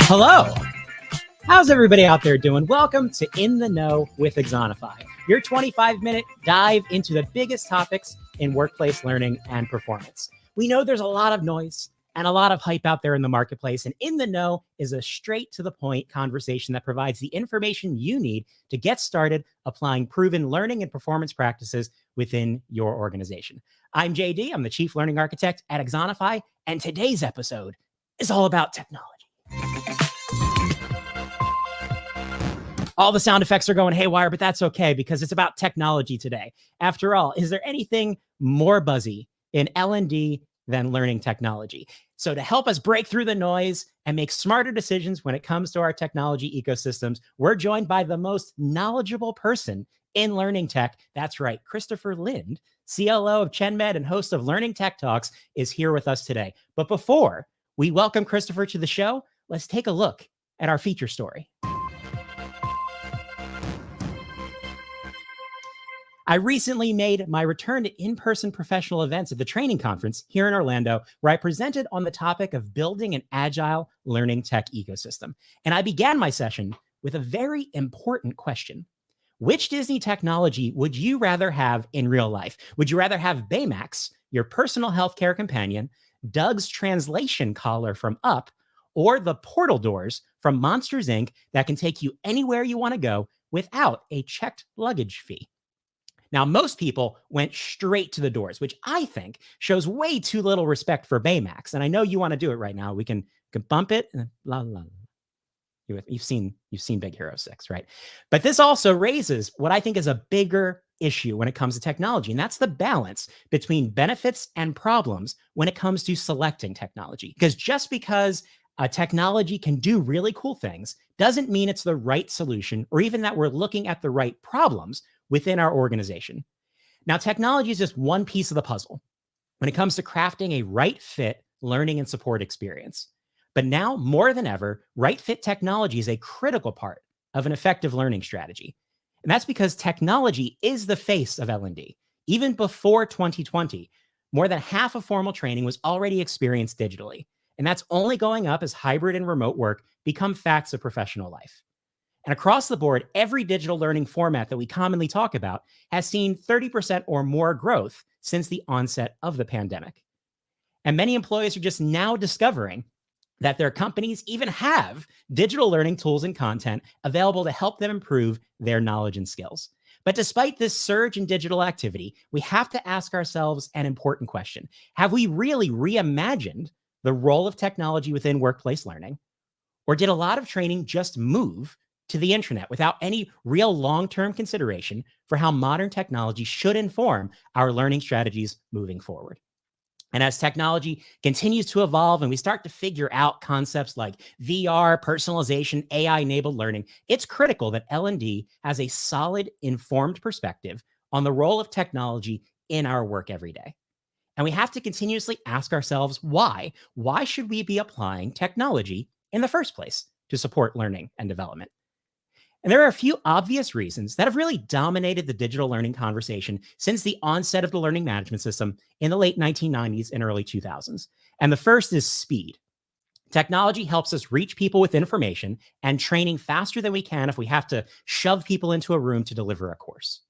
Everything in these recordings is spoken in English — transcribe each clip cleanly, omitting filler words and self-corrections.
Hello. How's everybody out there doing? Welcome to In the Know with Exonify, your 25-minute dive into the biggest topics in workplace learning and performance. We know there's a lot of noise and a lot of hype out there in the marketplace, and In the Know is a straight-to-the-point conversation that provides the information you need to get started applying proven learning and performance practices within your organization. I'm JD. I'm the Chief Learning Architect at Exonify, and today's episode is all about technology. All the sound effects are going haywire, but that's okay because it's about technology today. After all, is there anything more buzzy in L&D than learning technology? So to help us break through the noise and make smarter decisions when it comes to our technology ecosystems, we're joined by the most knowledgeable person in learning tech. That's right, Christopher Lind, CLO of ChenMed and host of Learning Tech Talks, is here with us today. But before we welcome Christopher to the show, let's take a look at our feature story. I recently made my return to in-person professional events at the training conference here in Orlando, where I presented on the topic of building an agile learning tech ecosystem. And I began my session with a very important question. Which Disney technology would you rather have in real life? Would you rather have Baymax, your personal healthcare companion, Doug's translation collar from Up, or the portal doors from Monsters, Inc. that can take you anywhere you want to go without a checked luggage fee? Now, most people went straight to the doors, which I think shows way too little respect for Baymax. And I know you want to do it right now. We can bump it. And la, la, la. You've seen Big Hero 6, right? But this also raises what I think is a bigger issue when it comes to technology, and that's the balance between benefits and problems when it comes to selecting technology. Because just because a technology can do really cool things doesn't mean it's the right solution or even that we're looking at the right problems within our organization. Now, technology is just one piece of the puzzle when it comes to crafting a right fit learning and support experience. But now more than ever, right fit technology is a critical part of an effective learning strategy. And that's because technology is the face of L&D. Even before 2020, more than half of formal training was already experienced digitally. And that's only going up as hybrid and remote work become facts of professional life. And across the board, every digital learning format that we commonly talk about has seen 30% or more growth since the onset of the pandemic. And many employees are just now discovering that their companies even have digital learning tools and content available to help them improve their knowledge and skills. But despite this surge in digital activity, we have to ask ourselves an important question. Have we really reimagined the role of technology within workplace learning? Or did a lot of training just move to the internet without any real long-term consideration for how modern technology should inform our learning strategies moving forward? And as technology continues to evolve and we start to figure out concepts like VR, personalization, AI-enabled learning, it's critical that L&D has a solid, informed perspective on the role of technology in our work every day. And we have to continuously ask ourselves why. Why should we be applying technology in the first place to support learning and development? And there are a few obvious reasons that have really dominated the digital learning conversation since the onset of the learning management system in the late 1990s and early 2000s. And the first is speed. Technology helps us reach people with information and training faster than we can if we have to shove people into a room to deliver a course.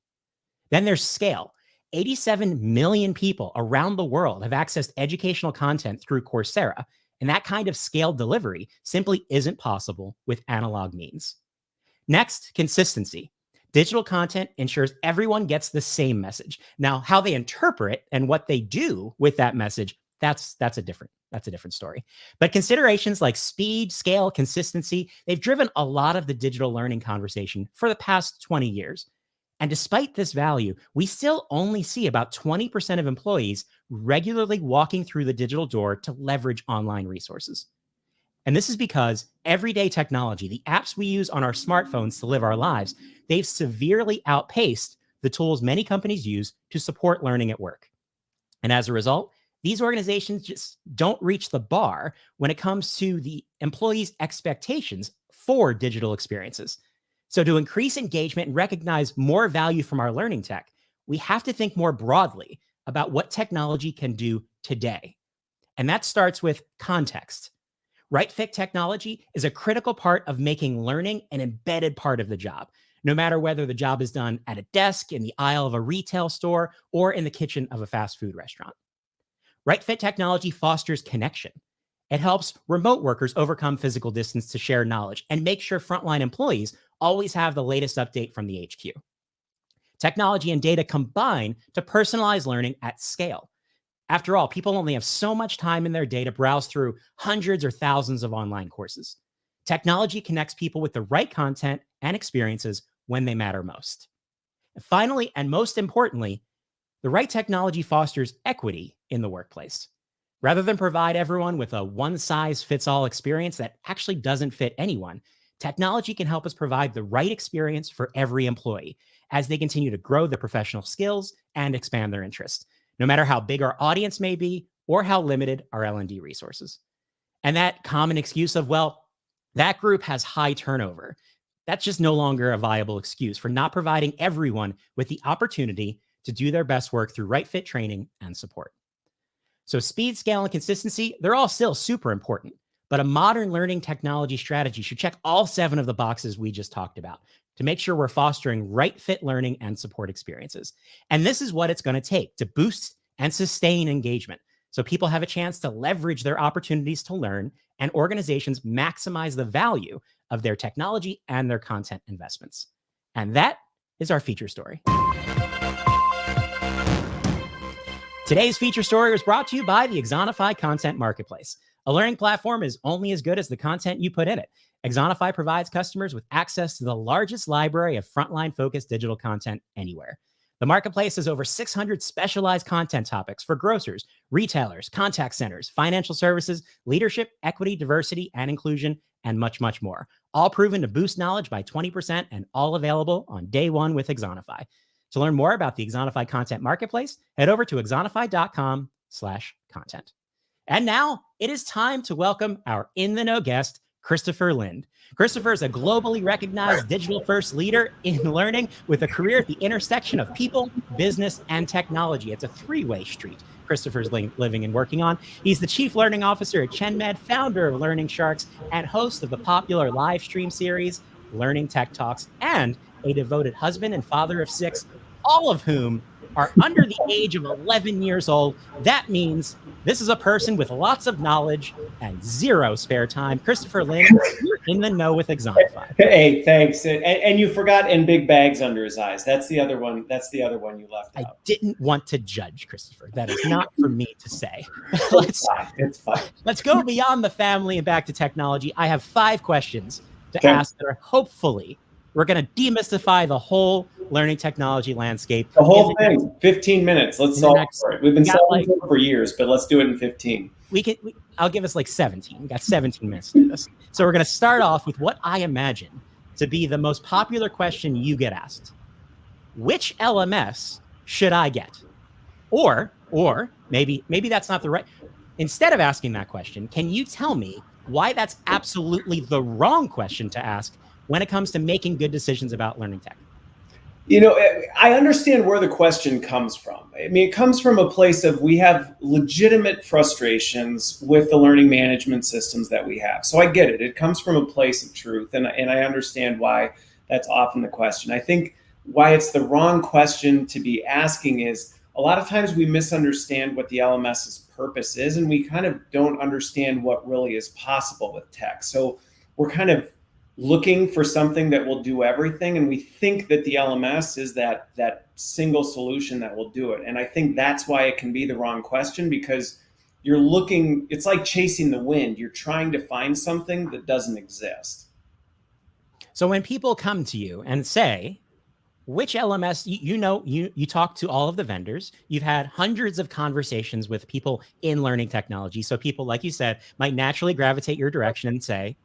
Then there's scale. 87 million people around the world have accessed educational content through Coursera, and that kind of scaled delivery simply isn't possible with analog means. Next, consistency. Digital content ensures everyone gets the same message. Now, how they interpret and what they do with that message, that's a different story. But considerations like speed, scale, consistency, they've driven a lot of the digital learning conversation for the past 20 years. And despite this value, we still only see about 20% of employees regularly walking through the digital door to leverage online resources. And this is because everyday technology, the apps we use on our smartphones to live our lives, they've severely outpaced the tools many companies use to support learning at work. And as a result, these organizations just don't reach the bar when it comes to the employees' expectations for digital experiences. So to increase engagement and recognize more value from our learning tech, we have to think more broadly about what technology can do today. And that starts with context. Right fit technology is a critical part of making learning an embedded part of the job, no matter whether the job is done at a desk, in the aisle of a retail store, or in the kitchen of a fast food restaurant. Right fit technology fosters connection. It helps remote workers overcome physical distance to share knowledge and make sure frontline employees always have the latest update from the HQ. Technology and data combine to personalize learning at scale. After all, people only have so much time in their day to browse through hundreds or thousands of online courses. Technology connects people with the right content and experiences when they matter most. And finally, and most importantly, the right technology fosters equity in the workplace. Rather than provide everyone with a one-size-fits-all experience that actually doesn't fit anyone, technology can help us provide the right experience for every employee as they continue to grow their professional skills and expand their interests, no matter how big our audience may be or how limited our L&D resources. And that common excuse of, well, that group has high turnover, that's just no longer a viable excuse for not providing everyone with the opportunity to do their best work through right fit training and support. So speed, scale, and consistency, they're all still super important, but a modern learning technology strategy should check all 7 of the boxes we just talked about to make sure we're fostering right fit learning and support experiences. And this is what it's going to take to boost and sustain engagement so people have a chance to leverage their opportunities to learn and organizations maximize the value of their technology and their content investments. And that is our feature story. Today's feature story was brought to you by the Exonify Content Marketplace. A learning platform is only as good as the content you put in it. Exonify provides customers with access to the largest library of frontline-focused digital content anywhere. The marketplace has over 600 specialized content topics for grocers, retailers, contact centers, financial services, leadership, equity, diversity, and inclusion, and much, much more. All proven to boost knowledge by 20% and all available on day one with Exonify. To learn more about the Exonify Content Marketplace, head over to exonify.com/content. And now it is time to welcome our In the Know guest, Christopher Lind. Christopher is a globally recognized digital-first leader in learning with a career at the intersection of people, business, and technology. It's a 3-way street Christopher's living and working on. He's the Chief Learning Officer at ChenMed, founder of Learning Sharks, and host of the popular live stream series, Learning Tech Talks, and a devoted husband and father of 6, all of whom are under the age of 11 years old. That means this is a person with lots of knowledge and zero spare time. Christopher Lynn, you're in the know with Exonify. Hey, thanks. And you forgot "and big bags under his eyes." That's the other one. That's the other one you left out. I didn't want to judge, Christopher. That is not for me to say. It's fine. Let's go beyond the family and back to technology. I have 5 questions to ask that are hopefully we're going to demystify the whole learning technology landscape. The whole thing, 15 minutes. Let's solve for it. We've been solving it for years, but let's do it in 15. I'll give us like 17. We got 17 minutes to do this. So we're going to start off with what I imagine to be the most popular question you get asked. Which LMS should I get? Or maybe that's not the right. Instead of asking that question, can you tell me why that's absolutely the wrong question to ask when it comes to making good decisions about learning tech? You know, I understand where the question comes from. I mean, it comes from a place of we have legitimate frustrations with the learning management systems that we have. So I get it. It comes from a place of truth, and I understand why that's often the question. I think why it's the wrong question to be asking is a lot of times we misunderstand what the LMS's purpose is, and we kind of don't understand what really is possible with tech. So we're kind of looking for something that will do everything, and we think that the LMS is that single solution that will do it. And I think that's why it can be the wrong question, because you're looking, it's like chasing the wind. You're trying to find something that doesn't exist. So when people come to you and say, which LMS, you talk to all of the vendors, you've had hundreds of conversations with people in learning technology. So people, like you said, might naturally gravitate your direction and say,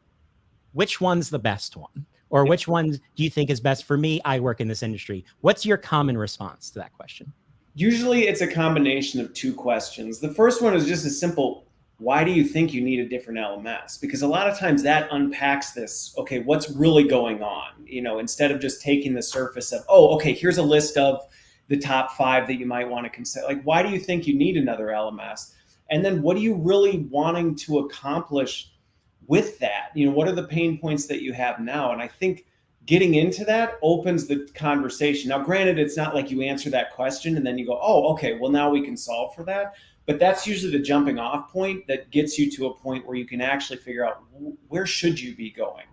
which one's the best one? Or which one do you think is best for me? I work in this industry. What's your common response to that question? Usually it's a combination of 2 questions. The first one is just a simple, why do you think you need a different LMS? Because a lot of times that unpacks this, okay, what's really going on? You know, instead of just taking the surface of, oh, okay, here's a list of the top 5 that you might want to consider. Like, why do you think you need another LMS? And then what are you really wanting to accomplish with that? You know, what are the pain points that you have now? And I think getting into that opens the conversation. Now, granted, it's not like you answer that question and then you go, oh, okay, well, now we can solve for that. But that's usually the jumping off point that gets you to a point where you can actually figure out where should you be going.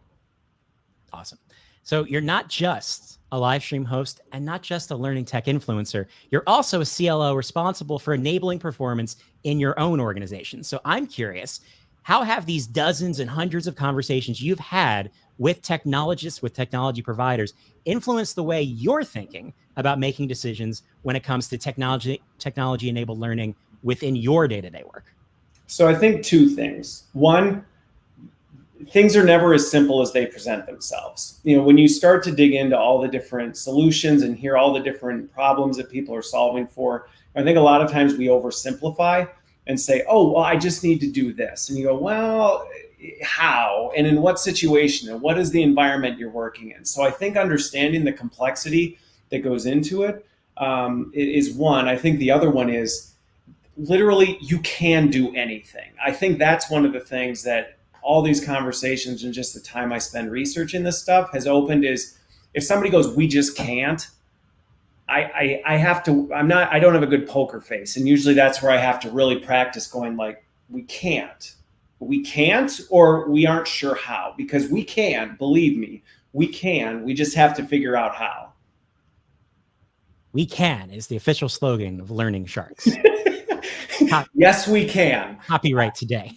Awesome. So you're not just a live stream host and not just a learning tech influencer. You're also a CLO responsible for enabling performance in your own organization. So I'm curious, how have these dozens and hundreds of conversations you've had with technologists, with technology providers, influenced the way you're thinking about making decisions when it comes to technology-enabled learning within your day-to-day work? So I think 2 things. One, things are never as simple as they present themselves. You know, when you start to dig into all the different solutions and hear all the different problems that people are solving for, I think a lot of times we oversimplify and say, oh, well, I just need to do this. And you go, well, how? And in what situation? And what is the environment you're working in? So I think understanding the complexity that goes into it is one. I think the other one is literally you can do anything. I think that's one of the things that all these conversations and just the time I spend researching this stuff has opened is if somebody goes, we just can't, I don't have a good poker face. And usually that's where I have to really practice going like, we can't, or we aren't sure how, because we can, believe me, we can, we just have to figure out how. We can is the official slogan of Learning Sharks. Yes, we can. Copyright today.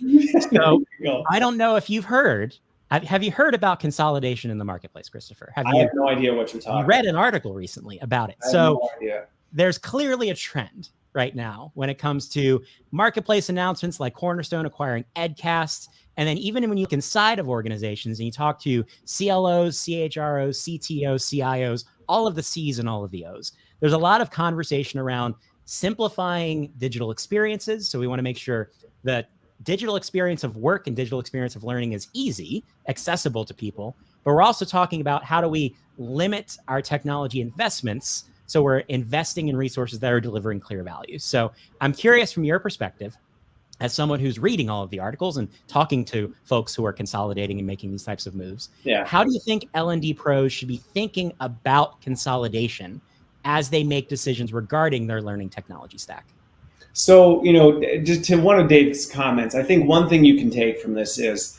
So I don't know if you've heard, have you heard about consolidation in the marketplace, Christopher? I have no idea what you're talking about. You read an article recently about it. So there's clearly a trend right now when it comes to marketplace announcements like Cornerstone acquiring Edcast. And then even when you look inside of organizations and you talk to CLOs, CHROs, CTOs, CIOs, all of the C's and all of the O's, there's a lot of conversation around simplifying digital experiences. So we want to make sure that digital experience of work and digital experience of learning is easy, accessible to people. But we're also talking about how do we limit our technology investments so we're investing in resources that are delivering clear value. So I'm curious from your perspective, as someone who's reading all of the articles and talking to folks who are consolidating and making these types of moves, how do you think L&D pros should be thinking about consolidation as they make decisions regarding their learning technology stack? So, just to one of Dave's comments, I think one thing you can take from this is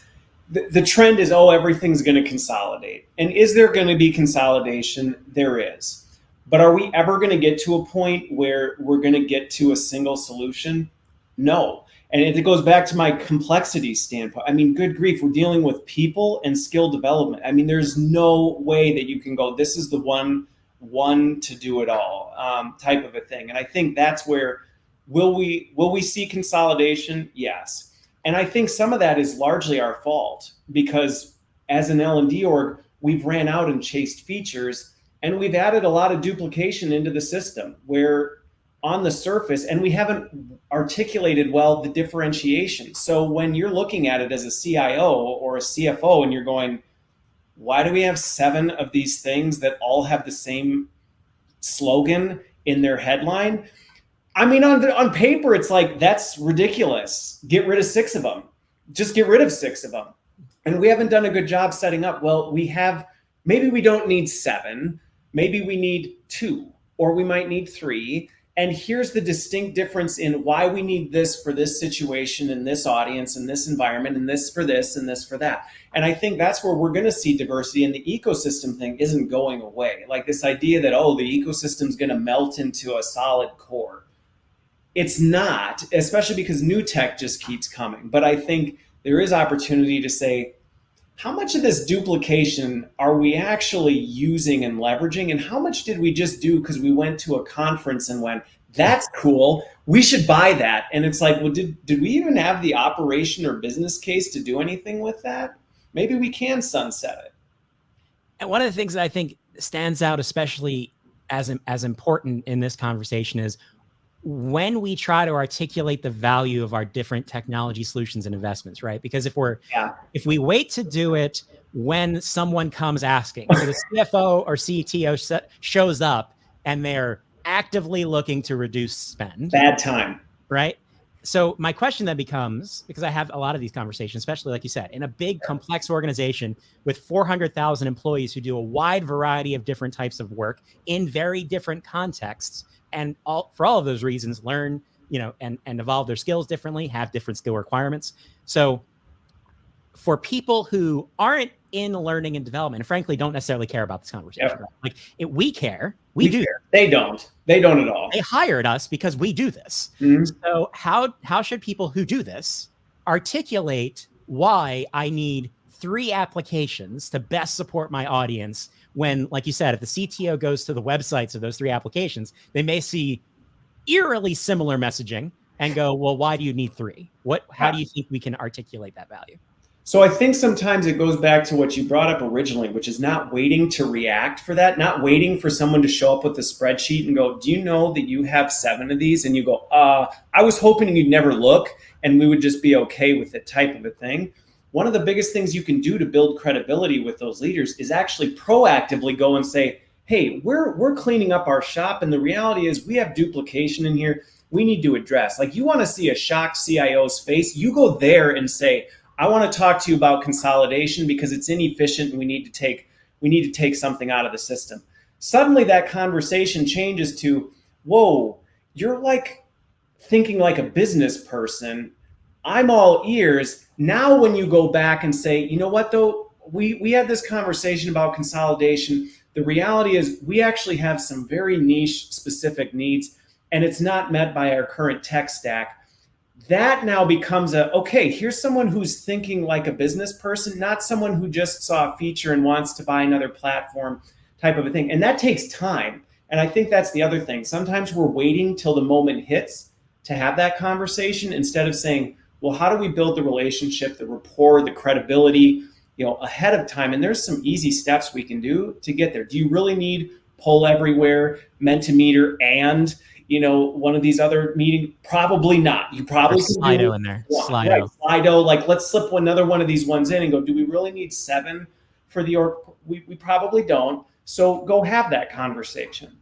the trend is, everything's going to consolidate. And is there going to be consolidation? There is. But are we ever going to get to a point where we're going to get to a single solution? No. And it goes back to my complexity standpoint. I mean, good grief, we're dealing with people and skill development. I mean, there's no way that you can go, this is the one to do it all type of a thing. And I think that's where will we see consolidation? Yes. And I think some of that is largely our fault, because as an L&D org, we've ran out and chased features, and we've added a lot of duplication into the system where on the surface, and we haven't articulated well the differentiation. So when you're looking at it as a CIO or a CFO and you're going, why do we have 7 of these things that all have the same slogan in their headline? I mean, on paper, it's like, that's ridiculous. Get rid of 6 of them. Just get rid of 6 of them. And we haven't done a good job setting up. Well, maybe we don't need 7. Maybe we need 2, or we might need 3. And here's the distinct difference in why we need this for this situation and this audience and this environment, and this for this and this for that. And I think that's where we're going to see diversity, and the ecosystem thing isn't going away. Like this idea that, the ecosystem's going to melt into a solid core. It's not, especially because new tech just keeps coming. But I think there is opportunity to say, how much of this duplication are we actually using and leveraging? And how much did we just do because we went to a conference and went, that's cool, we should buy that? And it's like, well, did we even have the operation or business case to do anything with that? Maybe we can sunset it. And one of the things that I think stands out, especially as important in this conversation, is when we try to articulate the value of our different technology solutions and investments, right? Because if we wait to do it when someone comes asking, so the CFO or CTO shows up and they're actively looking to reduce spend. Bad time. Right? So my question then becomes, because I have a lot of these conversations, especially like you said, in a big complex organization with 400,000 employees who do a wide variety of different types of work in very different contexts, and for all of those reasons, learn, and evolve their skills differently, have different skill requirements. So for people who aren't in learning and development, and frankly, don't necessarily care about this conversation, right? We care. We do. Care. They don't at all. They hired us because we do this. Mm-hmm. So how should people who do this articulate why I need 3 applications to best support my audience, when, like you said, if the CTO goes to the websites of those 3 applications, they may see eerily similar messaging and go, well, why do you need 3? How do you think we can articulate that value? So I think sometimes it goes back to what you brought up originally, which is not waiting to react for that, not waiting for someone to show up with a spreadsheet and go, do you know that you have 7 of these? And you go, I was hoping you'd never look and we would just be okay with it, type of a thing. One of the biggest things you can do to build credibility with those leaders is actually proactively go and say, hey, we're cleaning up our shop, and the reality is we have duplication in here we need to address. Like, you want to see a shocked CIO's face, you go there and say, I want to talk to you about consolidation because it's inefficient and we need to take something out of the system. Suddenly that conversation changes to, whoa, you're like thinking like a business person. I'm all ears. Now, when you go back and say, you know what, though, we had this conversation about consolidation. The reality is we actually have some very niche specific needs, and it's not met by our current tech stack. That now becomes okay, here's someone who's thinking like a business person, not someone who just saw a feature and wants to buy another platform type of a thing. And that takes time. And I think that's the other thing. Sometimes we're waiting till the moment hits to have that conversation instead of saying, well, how do we build the relationship, the rapport, the credibility, ahead of time? And there's some easy steps we can do to get there. Do you really need poll everywhere, Mentimeter, and one of these other meetings? Probably not. You probably can Slido in there. Slido. Right, Slido. Like, let's slip another one of these ones in and go, do we really need 7 for the org? We probably don't. So go have that conversation.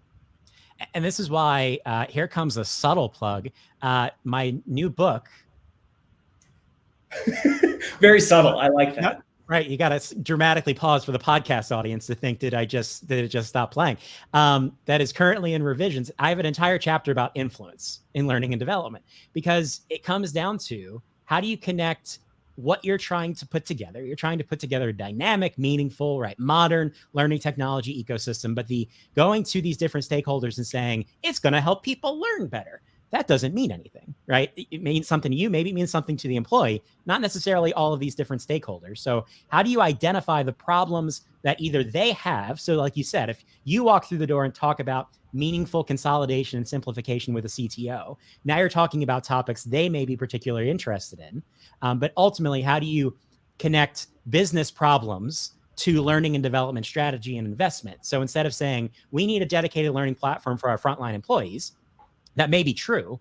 And this is why, here comes a subtle plug. My new book, Very subtle. I like that. Right. You got to dramatically pause for the podcast audience to think, did it just stop playing? That is currently in revisions. I have an entire chapter about influence in learning and development, because it comes down to, how do you connect what you're trying to put together? You're trying to put together a dynamic, meaningful, right, modern learning technology ecosystem, but the going to these different stakeholders and saying it's going to help people learn better, that doesn't mean anything, right? It means something to you, maybe it means something to the employee, not necessarily all of these different stakeholders. So how do you identify the problems that either they have? So like you said, if you walk through the door and talk about meaningful consolidation and simplification with a CTO, now you're talking about topics they may be particularly interested in. But ultimately, how do you connect business problems to learning and development strategy and investment? So instead of saying we need a dedicated learning platform for our frontline employees, that may be true,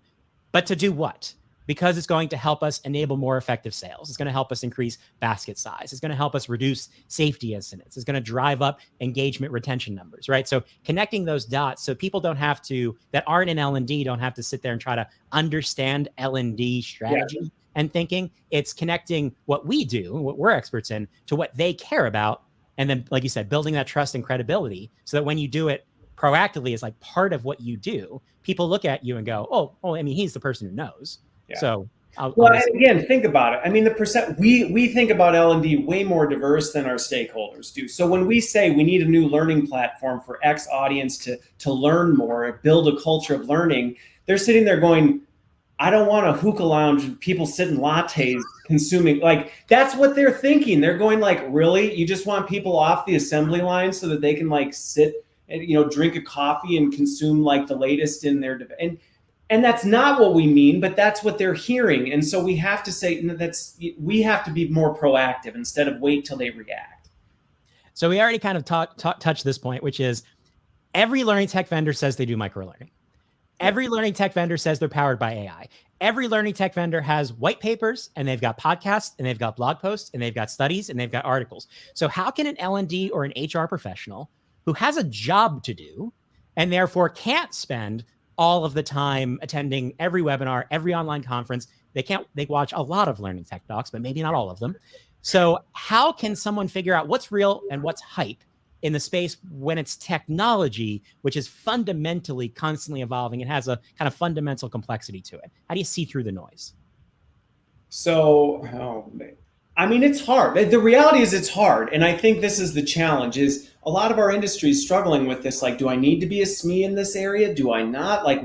but to do what? Because it's going to help us enable more effective sales. It's going to help us increase basket size. It's going to help us reduce safety incidents. It's going to drive up engagement retention numbers, right? So connecting those dots so people don't have to, that aren't in L&D, don't have to sit there and try to understand L&D strategy and thinking. It's connecting what we do, what we're experts in, to what they care about. And then, like you said, building that trust and credibility so that when you do it proactively as like part of what you do, people look at you and go, oh, I mean, he's the person who knows. Yeah. So and again, think about it. I mean, the percent we think about L&D way more diverse than our stakeholders do. So when we say we need a new learning platform for X audience to learn more, build a culture of learning, they're sitting there going, I don't want a hookah lounge and people sitting lattes consuming. Like, that's what they're thinking. They're going like, really? You just want people off the assembly line so that they can like sit and, you know, drink a coffee and consume like the latest in their and that's not what we mean, but that's what they're hearing. And so we have to say we have to be more proactive instead of wait till they react. So we already kind of touched this point, which is every learning tech vendor says they do microlearning. Every learning tech vendor says they're powered by AI. Every learning tech vendor has white papers, and they've got podcasts, and they've got blog posts, and they've got studies, and they've got articles. So how can an L&D or an HR professional who has a job to do and therefore can't spend all of the time attending every webinar, every online conference, they watch a lot of learning tech talks, but maybe not all of them. So how can someone figure out what's real and what's hype in the space when it's technology, which is fundamentally constantly evolving and has a kind of fundamental complexity to it? How do you see through the noise? So, I mean, it's hard. The reality is it's hard. And I think this is the challenge, is a lot of our industry is struggling with this. Like, do I need to be a SME in this area? Do I not? Like,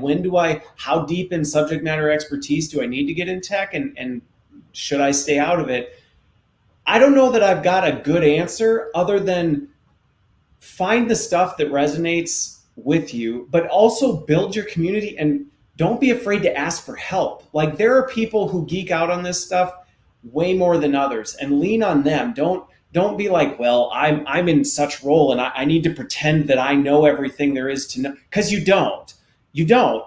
how deep in subject matter expertise do I need to get in tech? And should I stay out of it? I don't know that I've got a good answer other than find the stuff that resonates with you, but also build your community and don't be afraid to ask for help. Like, there are people who geek out on this stuff way more than others, and lean on them. Don't be like, well, I'm in such role and I need to pretend that I know everything there is to know, because you don't.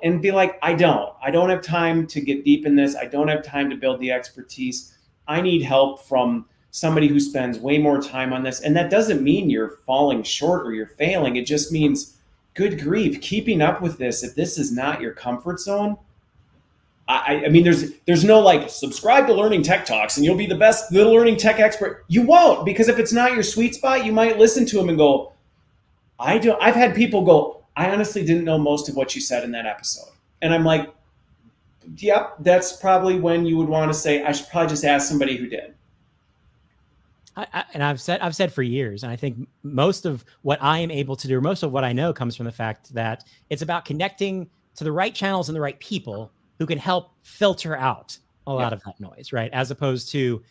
And be like, I don't have time to get deep in this. I don't have time to build the expertise. I need help from somebody who spends way more time on this. And that doesn't mean you're falling short or you're failing. It just means, good grief, keeping up with this, if this is not your comfort zone. I mean, there's no like, subscribe to Learning Tech Talks and you'll be the best little learning tech expert. You won't, because if it's not your sweet spot, you might listen to them and go, I've had people go, I honestly didn't know most of what you said in that episode. And I'm like, yep, that's probably when you would want to say, I should probably just ask somebody who did. And I've said for years, and I think most of what I am able to do, or most of what I know, comes from the fact that it's about connecting to the right channels and the right people who can help filter out a lot of that noise, right? As opposed to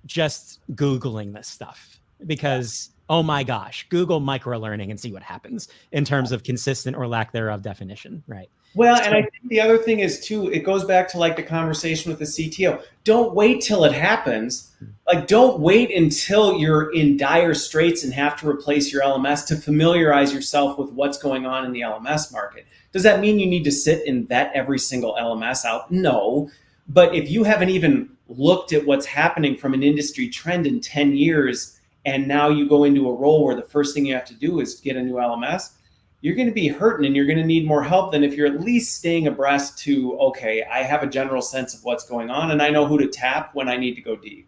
just Googling this stuff, because, oh my gosh, Google microlearning and see what happens in terms of consistent or lack thereof definition, right? Well, and I think the other thing is too, it goes back to like the conversation with the CTO. Don't wait till it happens. Like, don't wait until you're in dire straits and have to replace your LMS to familiarize yourself with what's going on in the LMS market. Does that mean you need to sit and vet every single LMS out? No. But if you haven't even looked at what's happening from an industry trend in 10 years, and now you go into a role where the first thing you have to do is get a new LMS, you're going to be hurting and you're going to need more help than if you're at least staying abreast to, okay, I have a general sense of what's going on and I know who to tap when I need to go deep.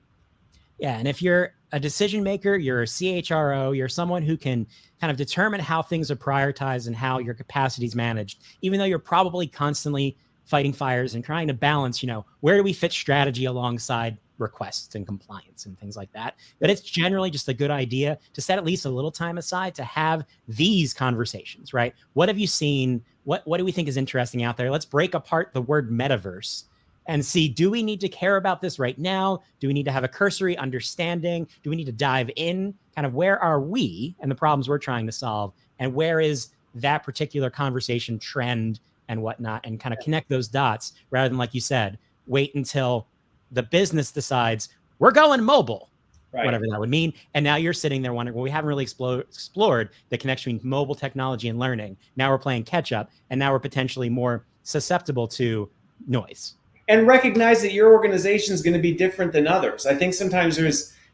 Yeah. And if you're a decision maker, you're a CHRO, you're someone who can kind of determine how things are prioritized and how your capacity is managed, even though you're probably constantly fighting fires and trying to balance, where do we fit strategy alongside requests and compliance and things like that. But it's generally just a good idea to set at least a little time aside to have these conversations, right? What have you seen? What do we think is interesting out there? Let's break apart the word metaverse and see, do we need to care about this right now? Do we need to have a cursory understanding? Do we need to dive in? Kind of where are we and the problems we're trying to solve? And where is that particular conversation trend and whatnot? And kind of connect those dots rather than, like you said, wait until the business decides we're going mobile, right, whatever that would mean. And now you're sitting there wondering, well, we haven't really explored the connection between mobile technology and learning. Now we're playing catch up, and now we're potentially more susceptible to noise. And recognize that your organization is going to be different than others. I think sometimes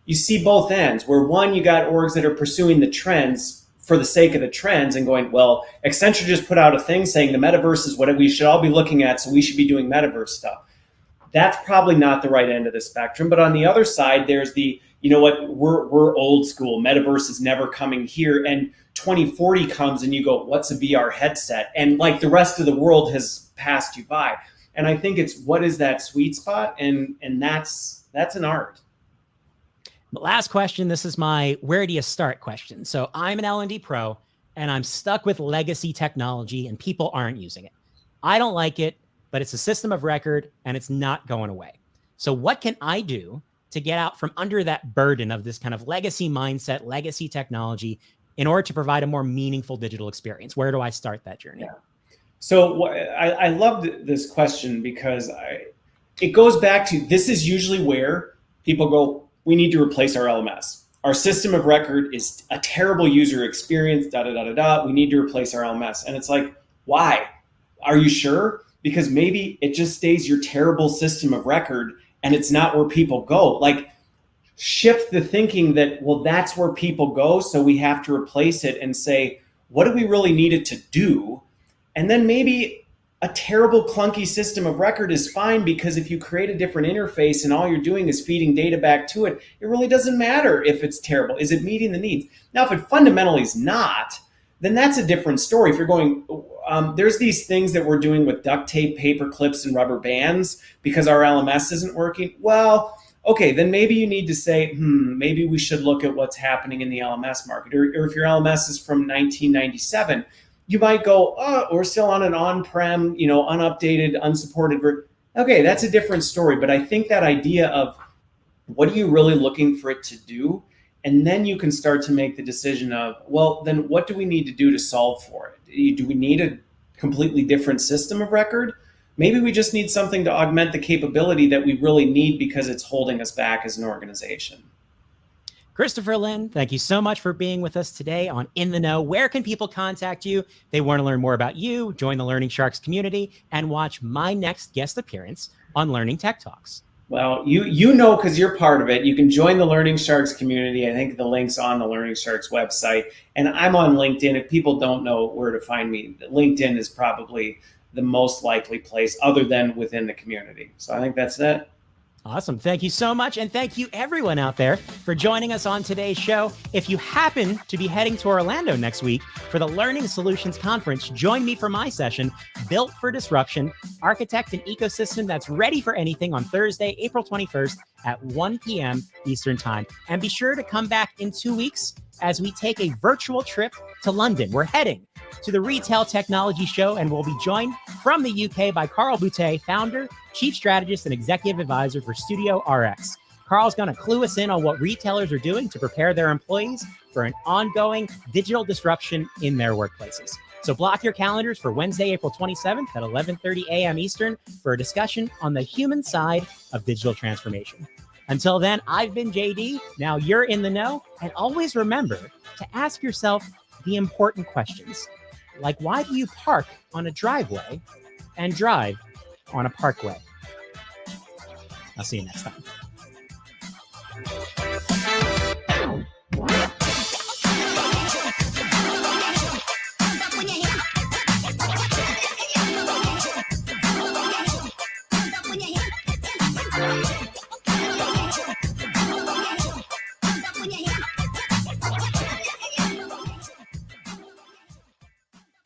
you see both ends, where one, you got orgs that are pursuing the trends for the sake of the trends and going, well, Accenture just put out a thing saying the metaverse is what we should all be looking at, so we should be doing metaverse stuff. That's probably not the right end of the spectrum. But on the other side, there's the, we're old school. Metaverse is never coming here. And 2040 comes and you go, what's a VR headset? And like the rest of the world has passed you by. And I think it's, what is that sweet spot? And that's an art. The last question, this is my where do you start question. So I'm an L&D pro and I'm stuck with legacy technology and people aren't using it. I don't like it, but it's a system of record and it's not going away. So what can I do to get out from under that burden of this kind of legacy mindset, legacy technology, in order to provide a more meaningful digital experience? Where do I start that journey? Yeah. So I love this question because it goes back to, this is usually where people go, we need to replace our LMS. Our system of record is a terrible user experience, We need to replace our LMS. And it's like, why? Are you sure? Because maybe it just stays your terrible system of record and it's not where people go. Like, shift the thinking that, well, that's where people go, so we have to replace it, and say, what do we really need it to do? And then maybe a terrible, clunky system of record is fine, because if you create a different interface and all you're doing is feeding data back to it, it really doesn't matter if it's terrible. Is it meeting the needs? Now, if it fundamentally is not, then that's a different story. If you're going, there's these things that we're doing with duct tape, paper clips, and rubber bands because our LMS isn't working. Well, okay, then maybe you need to say, maybe we should look at what's happening in the LMS market. Or if your LMS is from 1997, you might go, oh, we're still on an on-prem, unupdated, unsupported version. Okay, that's a different story. But I think that idea of what are you really looking for it to do? And then you can start to make the decision of, well, then what do we need to do to solve for it? Do we need a completely different system of record? Maybe we just need something to augment the capability that we really need because it's holding us back as an organization. Christopher Lin, thank you so much for being with us today on In the Know. Where can people contact you? They want to learn more about you, join the Learning Sharks community, and watch my next guest appearance on Learning Tech Talks. Well, you know, because you're part of it. You can join the Learning Sharks community. I think the link's on the Learning Sharks website. And I'm on LinkedIn. If people don't know where to find me, LinkedIn is probably the most likely place other than within the community. So I think that's it. Awesome. Thank you so much. And thank you everyone out there for joining us on today's show. If you happen to be heading to Orlando next week for the Learning Solutions Conference, join me for my session, Built for Disruption, Architect an Ecosystem That's Ready for Anything, on Thursday, April 21st at 1 p.m. Eastern Time. And be sure to come back in 2 weeks as we take a virtual trip to London. We're heading to the Retail Technology Show, and we'll be joined from the UK by Carl Boutte, founder, chief strategist, and executive advisor for Studio RX. Carl's going to clue us in on what retailers are doing to prepare their employees for an ongoing digital disruption in their workplaces. So block your calendars for Wednesday, April 27th at 11:30 a.m. Eastern for a discussion on the human side of digital transformation. Until then, I've been JD. Now you're in the know. And always remember to ask yourself the important questions, like, why do you park on a driveway and drive on a parkway? I'll see you next time.